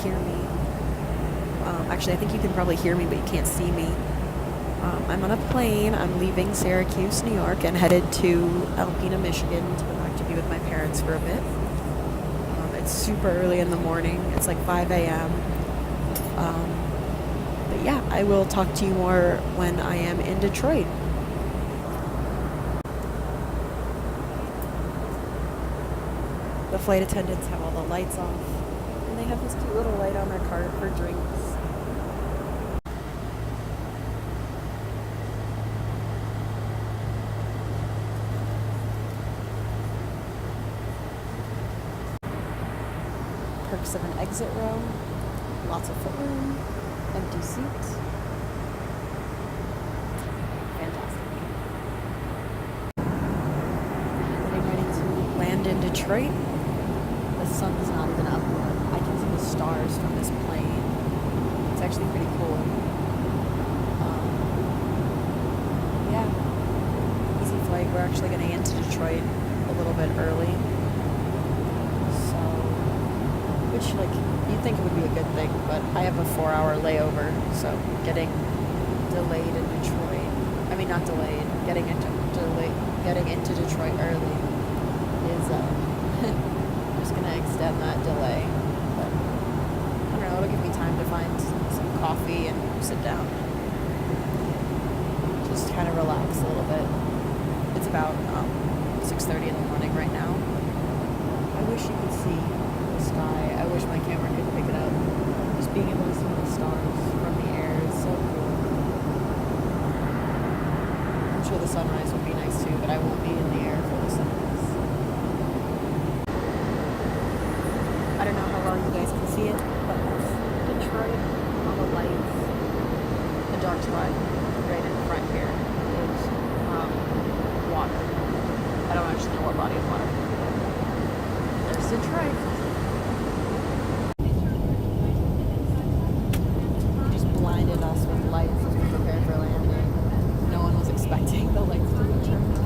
hear me. Actually, I think you can probably hear me, but you can't see me. I'm on a plane. I'm leaving Syracuse, New York, and headed to Alpena, Michigan to go back to be with my parents for a bit. It's super early in the morning. It's like 5 a.m. But yeah, I will talk to you more when I am in Detroit. The flight attendants have all the lights off, and they have this cute little light on their cart for drinks. Perks of an exit row, lots of footroom, empty seats. Fantastic. Getting ready to land in Detroit. The sun's not even up yet. I can see the stars from this plane. It's actually pretty cool. Yeah, easy flight. We're actually getting into Detroit a little bit early. Which, like, you'd think it would be a good thing, but I have a 4-hour layover, so getting delayed in Detroit. I mean, not delayed. Getting into Detroit early is just gonna extend that delay. But I don't know. It'll give me time to find some coffee and sit down, just kind of relax a little bit. It's about 6:30 in the morning right now. I wish you could see the sky. I wish my camera could pick it up. Just being able to see the stars from the air is so cool. I'm sure the sunrise would be nice too, but I won't be in the air for the sunrise. I don't know how well you guys can see it, but Detroit on the lights, the dark spot right in front here is water. I don't actually know what body of water. There's Detroit. Blinded us with lights as we prepared for landing. No one was expecting the lights to be turned on.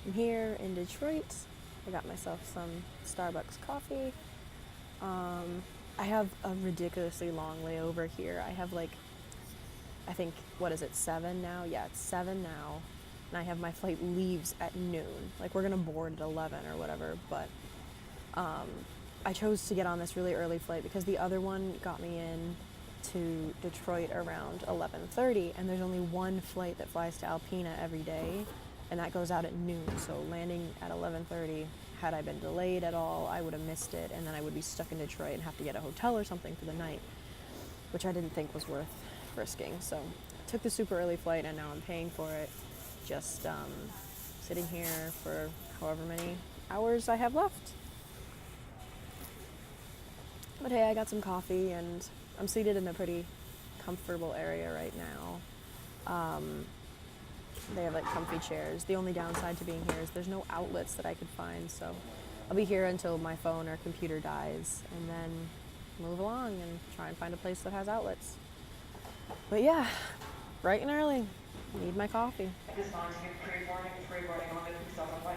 I'm here in Detroit. I got myself some Starbucks coffee. I have a ridiculously long layover here. I have I think, what is it, 7 now? Yeah, it's 7 now. And I have my flight leaves at noon. Like, we're gonna board at 11 or whatever, but I chose to get on this really early flight because the other one got me in to Detroit around 11:30, and there's only one flight that flies to Alpena every day, and that goes out at noon. So landing at 11:30, had I been delayed at all, I would have missed it, and then I would be stuck in Detroit and have to get a hotel or something for the night, which I didn't think was worth risking. So I took the super early flight, and now I'm paying for it, just sitting here for however many hours I have left. But hey, I got some coffee, and I'm seated in a pretty comfortable area right now. They have comfy chairs. The only downside to being here is there's no outlets that I could find, so I'll be here until my phone or computer dies, and then move along and try and find a place that has outlets. But yeah, bright and early, need my coffee.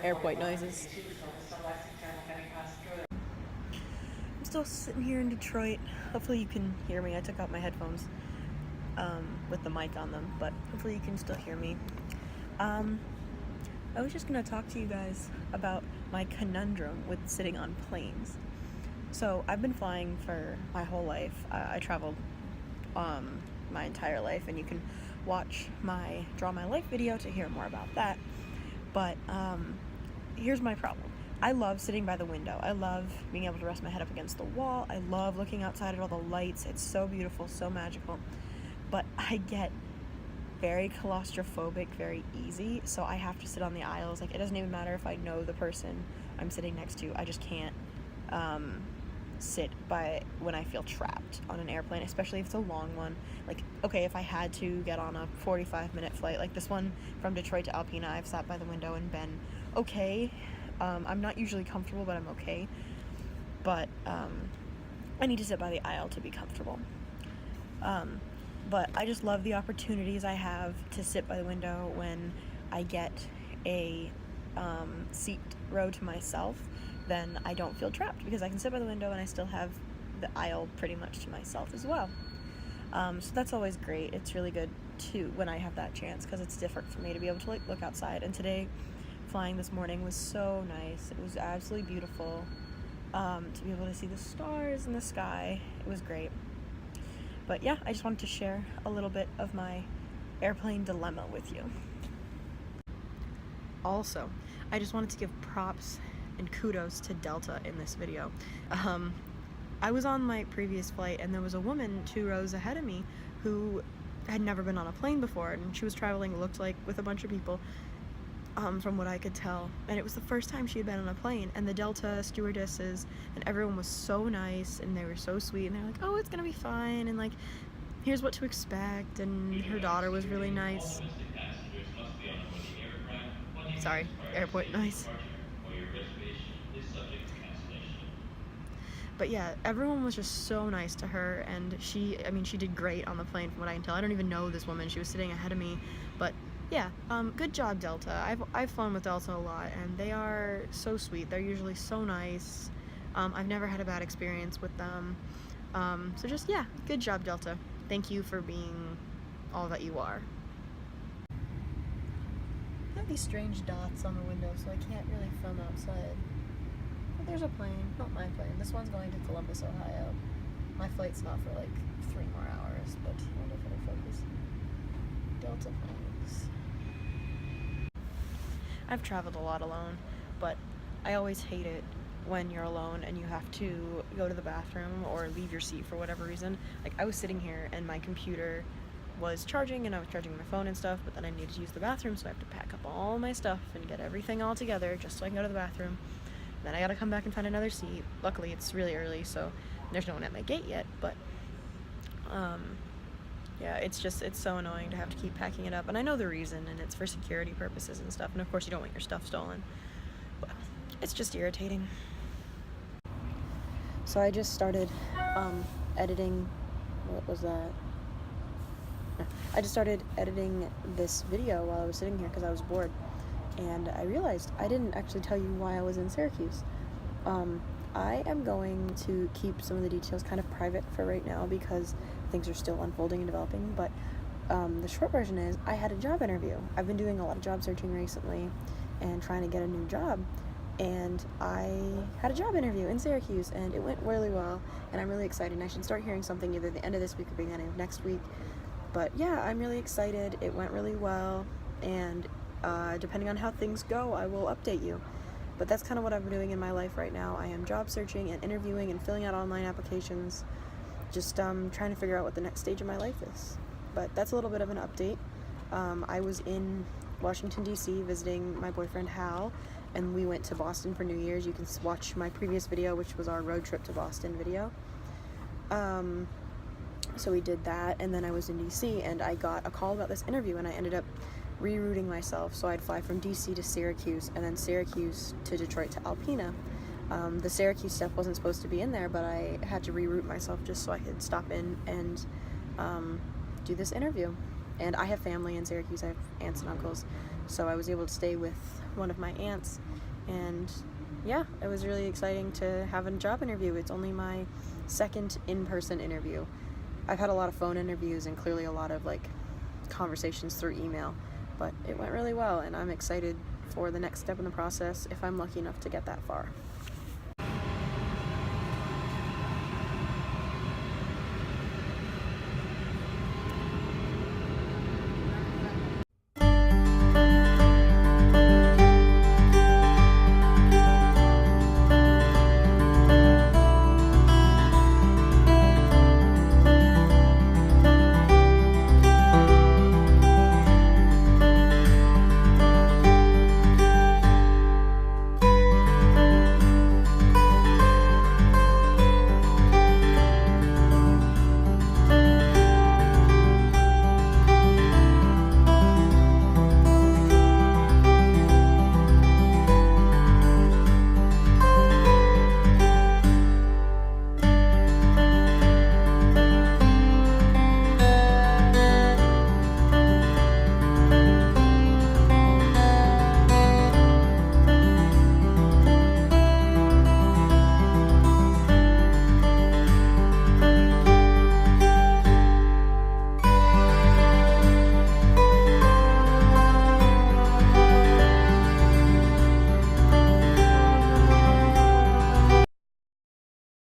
Airport noises. I'm still sitting here in Detroit. Hopefully you can hear me. I took out my headphones with the mic on them, but hopefully you can still hear me. I was just gonna talk to you guys about my conundrum with sitting on planes. So I've been flying for my whole life. I traveled my entire life, and you can watch my Draw My Life video to hear more about that. But here's my problem. I love sitting by the window. I love being able to rest my head up against the wall. I love looking outside at all the lights. It's so beautiful, so magical. But I get very claustrophobic very easy, so I have to sit on the aisles. Like, it doesn't even matter if I know the person I'm sitting next to. I just can't sit by when I feel trapped on an airplane, especially if it's a long one. Like, okay, if I had to get on a 45-minute flight, like this one from Detroit to Alpena, I've sat by the window and been okay. I'm not usually comfortable, but I'm okay. But I need to sit by the aisle to be comfortable. But I just love the opportunities I have to sit by the window when I get a seat row to myself. Then I don't feel trapped because I can sit by the window and I still have the aisle pretty much to myself as well. So that's always great. It's really good too when I have that chance, because it's different for me to be able to like look outside. And today, flying this morning was so nice. It was absolutely beautiful. To be able to see the stars in the sky, it was great. But yeah, I just wanted to share a little bit of my airplane dilemma with you. Also, I just wanted to give props and kudos to Delta in this video. I was on my previous flight, and there was a woman 2 rows ahead of me who had never been on a plane before, and she was traveling, looked like, with a bunch of people, from what I could tell. And it was the first time she had been on a plane, and the Delta stewardesses and everyone was so nice, and they were so sweet, and they're like, oh, it's gonna be fine, and like, here's what to expect, and her daughter was really nice. Sorry, airport noise. But yeah, everyone was just so nice to her, and she did great on the plane from what I can tell. I don't even know this woman. She was sitting ahead of me, but yeah, good job, Delta. I've flown with Delta a lot, and they are so sweet. They're usually so nice. I've never had a bad experience with them. So just, yeah, good job, Delta. Thank you for being all that you are. I have these strange dots on the window, so I can't really film outside. But there's a plane, not my plane. This one's going to Columbus, Ohio. My flight's not for like 3 more hours, but I wonder if it'll focus. Delta planes. I've traveled a lot alone, but I always hate it when you're alone and you have to go to the bathroom or leave your seat for whatever reason. Like, I was sitting here and my computer was charging and I was charging my phone and stuff, but then I needed to use the bathroom, so I have to pack up all my stuff and get everything all together just so I can go to the bathroom. Then I gotta come back and find another seat. Luckily, it's really early, so there's no one at my gate yet, but yeah, it's so annoying to have to keep packing it up, and I know the reason, and it's for security purposes and stuff, and of course you don't want your stuff stolen, but it's just irritating. So I just started editing, what was that? I just started editing this video while I was sitting here because I was bored, and I realized I didn't actually tell you why I was in Syracuse. I am going to keep some of the details kind of private for right now because things are still unfolding and developing, but the short version is I had a job interview. I've been doing a lot of job searching recently and trying to get a new job, and I had a job interview in Syracuse, and it went really well, and I'm really excited, and I should start hearing something either the end of this week or beginning of next week. But yeah, I'm really excited. It went really well, and depending on how things go, I will update you. But that's kind of what I'm doing in my life right now. I am job searching and interviewing and filling out online applications, just trying to figure out what the next stage of my life is. But that's a little bit of an update. I was in Washington, D.C. visiting my boyfriend Hal, and we went to Boston for New Year's. You can watch my previous video, which was our road trip to Boston video. So we did that, and then I was in DC, and I got a call about this interview, and I ended up rerouting myself, so I'd fly from DC to Syracuse, and then Syracuse to Detroit to Alpena. The Syracuse stuff wasn't supposed to be in there, but I had to reroute myself just so I could stop in and do this interview. And I have family in Syracuse. I have aunts and uncles, so I was able to stay with one of my aunts. And yeah, it was really exciting to have a job interview. It's only my second in-person interview. I've had a lot of phone interviews and clearly a lot of like conversations through email, but it went really well, and I'm excited for the next step in the process if I'm lucky enough to get that far.